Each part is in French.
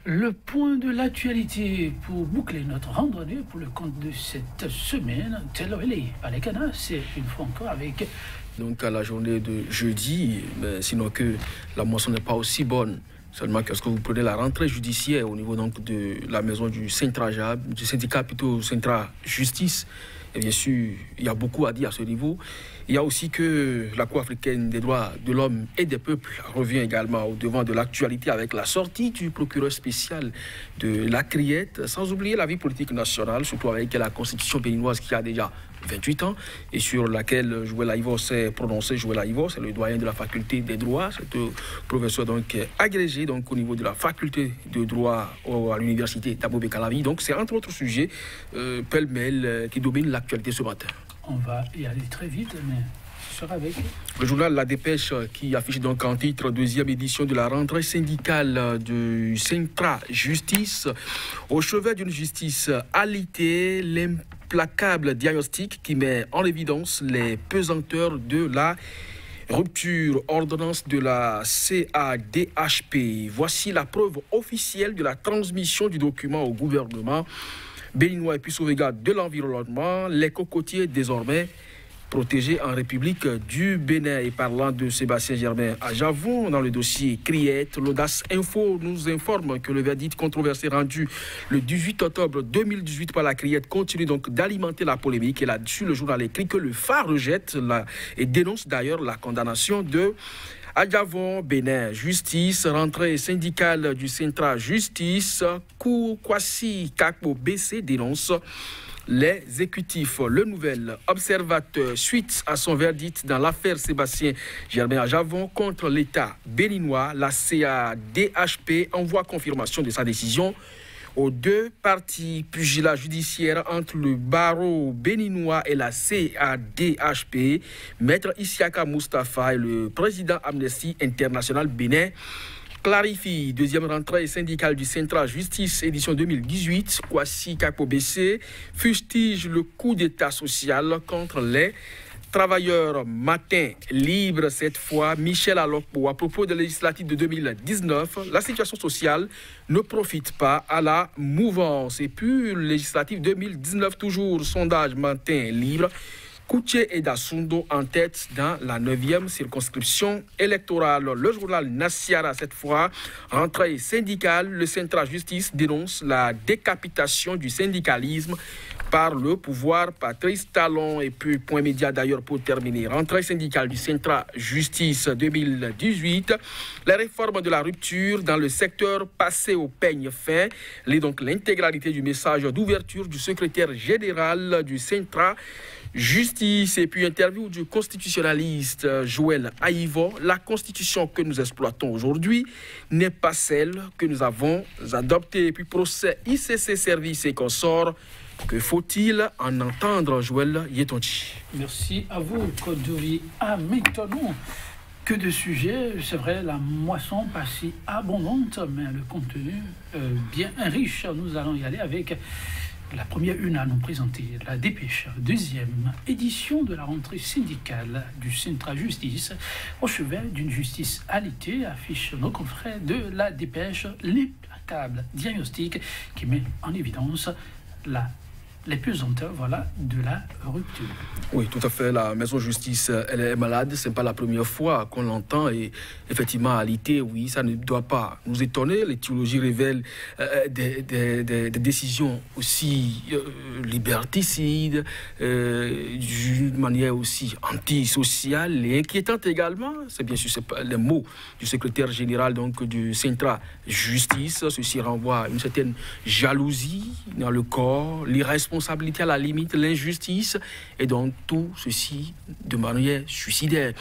Le point de l'actualité pour boucler notre randonnée pour le compte de cette semaine, tel est à l'Ekana, c'est une fois encore avec... Donc à la journée de jeudi, mais sinon que la moisson n'est pas aussi bonne. Seulement qu'est-ce que vous prenez la rentrée judiciaire au niveau donc de la maison du Centrajab, du syndicat plutôt Centra Justice. Et bien sûr, il y a beaucoup à dire à ce niveau. Il y a aussi que la Cour africaine des droits de l'homme et des peuples revient également au devant de l'actualité avec la sortie du procureur spécial de la Criette, sans oublier la vie politique nationale, surtout avec la constitution béninoise qui a déjà 28 ans et sur laquelle Joël Aïvo s'est prononcé. Joël Aïvo, c'est le doyen de la faculté des droits, c'est un professeur donc agrégé donc au niveau de la faculté de droit à l'université d'Abobey-Calavi. Donc c'est entre autres sujets pêle-mêle qui dominent l'actualité ce matin. On va y aller très vite, mais ce sera avec... Le journal La Dépêche qui affiche donc en titre deuxième édition de la rentrée syndicale du Centra Justice. Au chevet d'une justice alitée, l'implacable diagnostic qui met en évidence les pesanteurs de la rupture, ordonnance de la CADHP. Voici la preuve officielle de la transmission du document au gouvernement béninois et puis sauvegarde de l'environnement, les cocotiers désormais protégés en République du Bénin. Et parlant de Sébastien Germain à Javon, dans le dossier Criette, l'Audace Info nous informe que le verdict controversé rendu le 18 octobre 2018 par la Criette continue donc d'alimenter la polémique. Et là-dessus, le journal écrit que le phare rejette et dénonce d'ailleurs la condamnation de Adjavon, Bénin, justice, rentrée syndicale du Centra Justice, Kwasi Kakpo BC dénonce les exécutifs. Le nouvel observateur, suite à son verdict dans l'affaire Sébastien Germain Adjavon contre l'État béninois, la CADHP envoie confirmation de sa décision aux deux parties pugilat judiciaire entre le barreau béninois et la CADHP, Maître Isiaka Mustafa et le président Amnesty International Bénin clarifie. Deuxième rentrée syndicale du Centra Justice, édition 2018, Kwasi Kakpo BC fustige le coup d'état social contre les travailleurs. Matin libre cette fois, Michel Alokpo, à propos de législative de 2019, la situation sociale ne profite pas à la mouvance. Et puis, législative 2019, toujours, sondage Matin libre, Koutié et Dassundo en tête dans la 9e circonscription électorale. Le journal Nassiara, cette fois, rentrée syndicale, le Centra Justice dénonce la décapitation du syndicalisme par le pouvoir. Patrice Talon. Et puis point média d'ailleurs pour terminer. Rentrée syndicale du Centra Justice 2018. Les réformes de la rupture dans le secteur passé au peigne fin. Donc l'intégralité du message d'ouverture du secrétaire général du Centra Justice. Et puis interview du constitutionnaliste Joël Aïvo. La constitution que nous exploitons aujourd'hui n'est pas celle que nous avons adoptée. Et puis procès ICC Service et consorts. Que faut-il en entendre, Joël Yetonchi? Merci à vous, Kodouri. Ah, maintenant, que de sujets, c'est vrai, la moisson pas si abondante, mais le contenu bien riche. Nous allons y aller avec la première une à nous présenter, la Dépêche, deuxième édition de la rentrée syndicale du Centra Justice, au chevet d'une justice alitée, affiche nos confrères de la Dépêche, l'implacable diagnostic qui met en évidence les pesanteurs de la rupture. Oui, tout à fait. La maison justice, elle est malade. Ce n'est pas la première fois qu'on l'entend. Et effectivement, à l'ité, oui, ça ne doit pas nous étonner. L'étiologie révèle des décisions aussi liberticides, d'une manière aussi antisociale et inquiétante également. C'est bien sûr les mots du secrétaire général donc, du Centra Justice. Ceci renvoie à une certaine jalousie dans le corps, l'irresponsabilité à la limite, l'injustice, et donc tout ceci de manière suicidaire.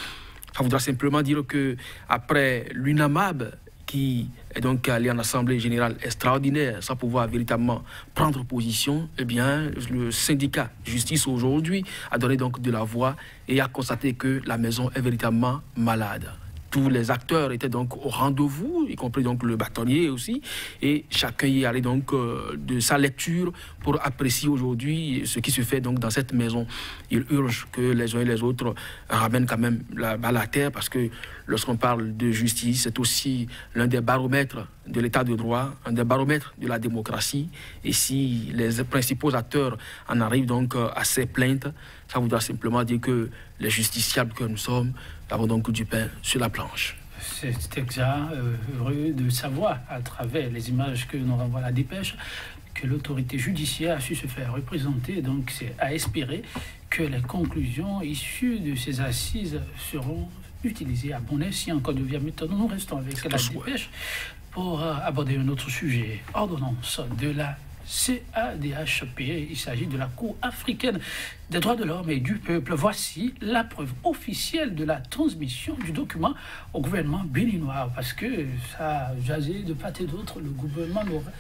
Ça voudra simplement dire que après l'UNAMAB, qui est donc allé en Assemblée Générale extraordinaire sans pouvoir véritablement prendre position, eh bien, le syndicat Justice aujourd'hui a donné donc de la voix et a constaté que la maison est véritablement malade. tous les acteurs étaient donc au rendez-vous, y compris donc le bâtonnier aussi, et chacun y allait donc de sa lecture pour apprécier aujourd'hui ce qui se fait donc dans cette maison. Il urge que les uns et les autres ramènent quand même la balle à terre, parce que lorsqu'on parle de justice, c'est aussi l'un des baromètres de l'état de droit, un des baromètres de la démocratie. Et si les principaux acteurs en arrivent donc à ces plaintes, ça voudra simplement dire que les justiciables que nous sommes avons donc du pain sur la planche. C'est exact, heureux de savoir, à travers les images que nous renvoie la dépêche, que l'autorité judiciaire a su se faire représenter. Donc c'est à espérer que les conclusions issues de ces assises seront utilisées à bon escient. Encore de maintenant, nous restons avec la dépêche pour aborder un autre sujet. Ordonnance de la CADHP, il s'agit de la Cour africaine des droits de l'homme et du peuple. Voici la preuve officielle de la transmission du document au gouvernement béninois, parce que ça a jasé de part et d'autre, le gouvernement n'aurait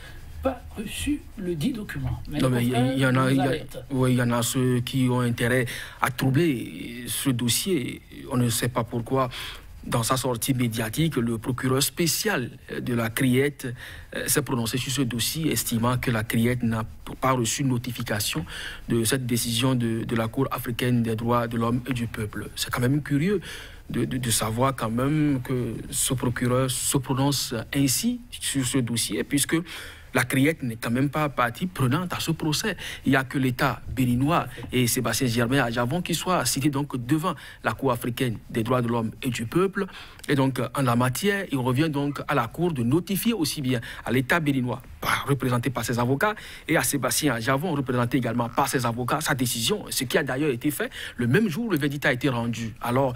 pas reçu le dit document. Mais il y en a ceux qui ont intérêt à troubler ce dossier. On ne sait pas pourquoi. Dans sa sortie médiatique, le procureur spécial de la CRIET s'est prononcé sur ce dossier, estimant que la CRIET n'a pas reçu notification de cette décision de la Cour africaine des droits de l'homme et du peuple. C'est quand même curieux de savoir quand même que ce procureur se prononce ainsi sur ce dossier, puisque la CRIET n'est quand même pas partie prenante à ce procès. Il n'y a que l'État béninois et Sébastien Germain Adjavon qui soient cités donc devant la Cour africaine des droits de l'homme et du peuple. Et donc, en la matière, il revient donc à la Cour de notifier aussi bien à l'État béninois, représenté par ses avocats, et à Sébastien Adjavon, représenté également par ses avocats, sa décision, ce qui a d'ailleurs été fait le même jour où le verdict a été rendu. Alors,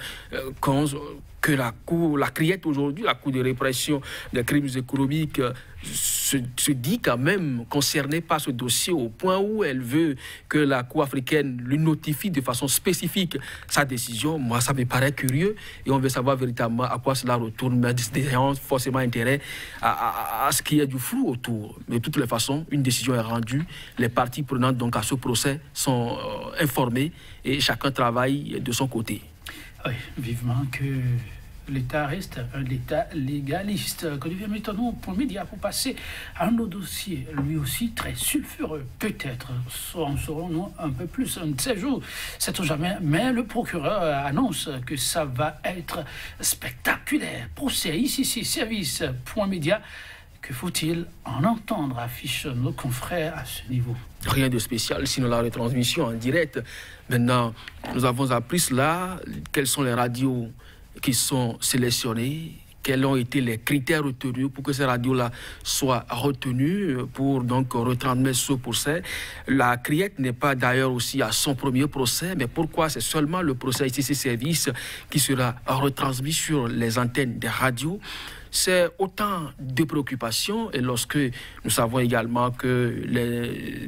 que la CRIET aujourd'hui, la Cour de répression des crimes économiques, se dit quand même concernée par ce dossier au point où elle veut que la Cour africaine lui notifie de façon spécifique sa décision. Moi, ça me paraît curieux et on veut savoir véritablement à quoi cela retourne, mais ayant forcément intérêt à ce qu'il y ait du flou autour. Mais de toutes les façons, une décision est rendue. Les parties prenantes donc à ce procès sont informées et chacun travaille de son côté. Oui, vivement que l'État reste un État légaliste. Que devient maintenant pour média pour passer à un autre dossier, lui aussi très sulfureux. Peut-être en saurons-nous un peu plus un de ces jours, sait-on jamais. Mais le procureur annonce que ça va être spectaculaire. Procès ici, service, point média. Que faut-il en entendre, affichent nos confrères à ce niveau? Rien de spécial, sinon la retransmission en direct. Maintenant, nous avons appris cela. Quelles sont les radios qui sont sélectionnées? Quels ont été les critères retenus pour que ces radios-là soient retenues pour donc retransmettre ce procès? La CRIET n'est pas d'ailleurs aussi à son premier procès, mais pourquoi c'est seulement le procès ICC Service qui sera retransmis sur les antennes des radios? C'est autant de préoccupations, et lorsque nous savons également que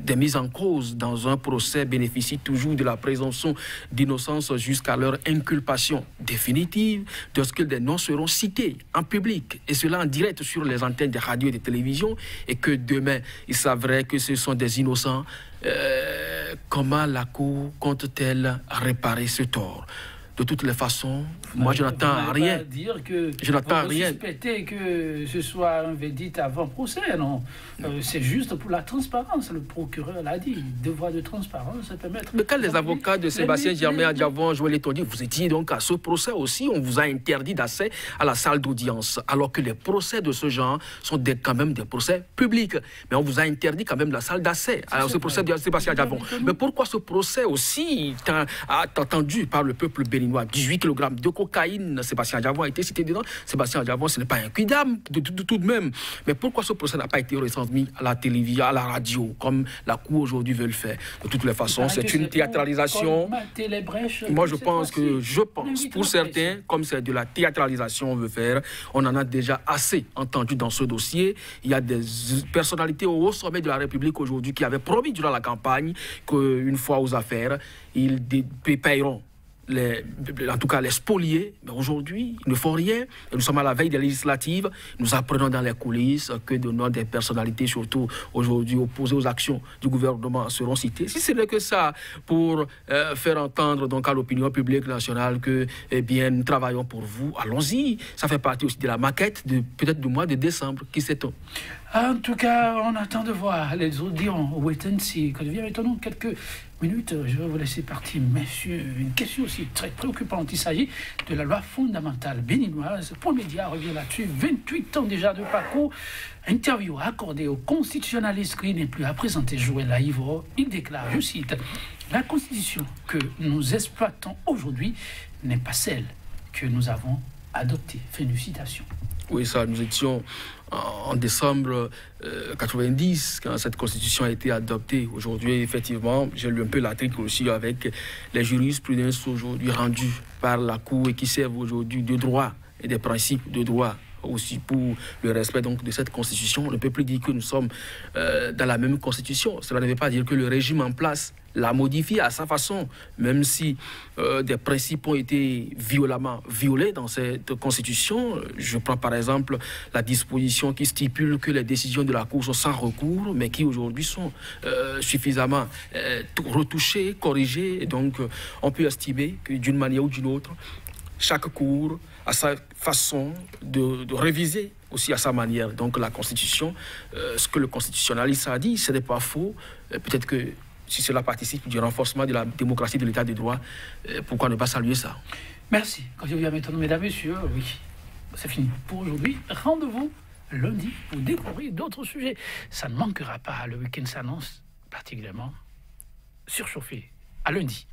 des mises en cause dans un procès bénéficient toujours de la présomption d'innocence jusqu'à leur inculpation définitive, lorsque des noms seront cités en public, et cela en direct sur les antennes des radios et des télévisions, et que demain, il s'avérerait que ce sont des innocents, comment la Cour compte-t-elle réparer ce tort? De toutes les façons, moi je n'attends rien. Je n'attends rien. Suspecter que ce soit un verdict avant procès, non. C'est juste pour la transparence. Le procureur l'a dit. Devoir de transparence, ça permet. Mais quand les avocats de Sébastien Germain Adjavon, Joël Etondi, vous étiez donc à ce procès aussi, on vous a interdit d'accès à la salle d'audience, alors que les procès de ce genre sont quand même des procès publics. Mais on vous a interdit quand même la salle d'accès à ce procès de Sébastien Adjavon. Mais pourquoi ce procès aussi attendu par le peuple béninois? 18 kg de cocaïne, Sébastien Adjavon a été cité dedans. Sébastien Adjavon, ce n'est pas un quidam tout de même. Mais pourquoi ce procès n'a pas été retransmis à la télévision, à la radio, comme la Cour aujourd'hui veut le faire? De toutes les façons, c'est une théâtralisation. Moi, je pense, pour certains, comme c'est de la théâtralisation on veut faire, on en a déjà assez entendu dans ce dossier. Il y a des personnalités au haut sommet de la République aujourd'hui qui avaient promis durant la campagne qu'une fois aux affaires, ils paieront en tout cas les spolier. Mais aujourd'hui, ils ne font rien. Et nous sommes à la veille des législatives. Nous apprenons dans les coulisses que de noms des personnalités, surtout aujourd'hui opposées aux actions du gouvernement, seront citées. Si ce n'est que ça, pour faire entendre donc à l'opinion publique nationale que, eh bien, nous travaillons pour vous, allons-y. Ça fait partie aussi de la maquette peut-être du mois de décembre. Qui sait-on? En tout cas, on attend de voir. Les autres diront wait and see. Quand vient maintenant quelques minutes, je vais vous laisser partir, messieurs. Une question aussi très préoccupante. Il s'agit de la loi fondamentale béninoise. Pour le média, revient là-dessus. 28 ans déjà de parcours. Interview accordée au constitutionnaliste qui n'est plus à présenter Joël Laïvo. Il déclare, je cite, la constitution que nous exploitons aujourd'hui n'est pas celle que nous avons adoptée. Fin de citation. Oui, ça, nous étions en décembre 90 quand cette constitution a été adoptée. Aujourd'hui, effectivement, j'ai lu un peu l'article aussi avec les jurisprudences aujourd'hui rendues par la Cour et qui servent aujourd'hui de droit et des principes de droit aussi pour le respect donc de cette constitution. On ne peut plus dire que nous sommes dans la même constitution. Cela ne veut pas dire que le régime en place l'a modifié à sa façon, même si des principes ont été violemment violés dans cette constitution. Je prends par exemple la disposition qui stipule que les décisions de la Cour sont sans recours, mais qui aujourd'hui sont suffisamment retouchées, corrigées. Et donc, on peut estimer que d'une manière ou d'une autre, chaque cour a sa façon de réviser aussi à sa manière. Donc la Constitution, ce que le constitutionnaliste a dit, ce n'est pas faux. Peut-être que si cela participe du renforcement de la démocratie de l'état de droit, pourquoi ne pas saluer ça? Merci. Quand je viens maintenant, mesdames, messieurs, oui, c'est fini pour aujourd'hui. Rendez-vous lundi pour découvrir d'autres sujets. Ça ne manquera pas. Le week-end s'annonce particulièrement surchauffé. À lundi.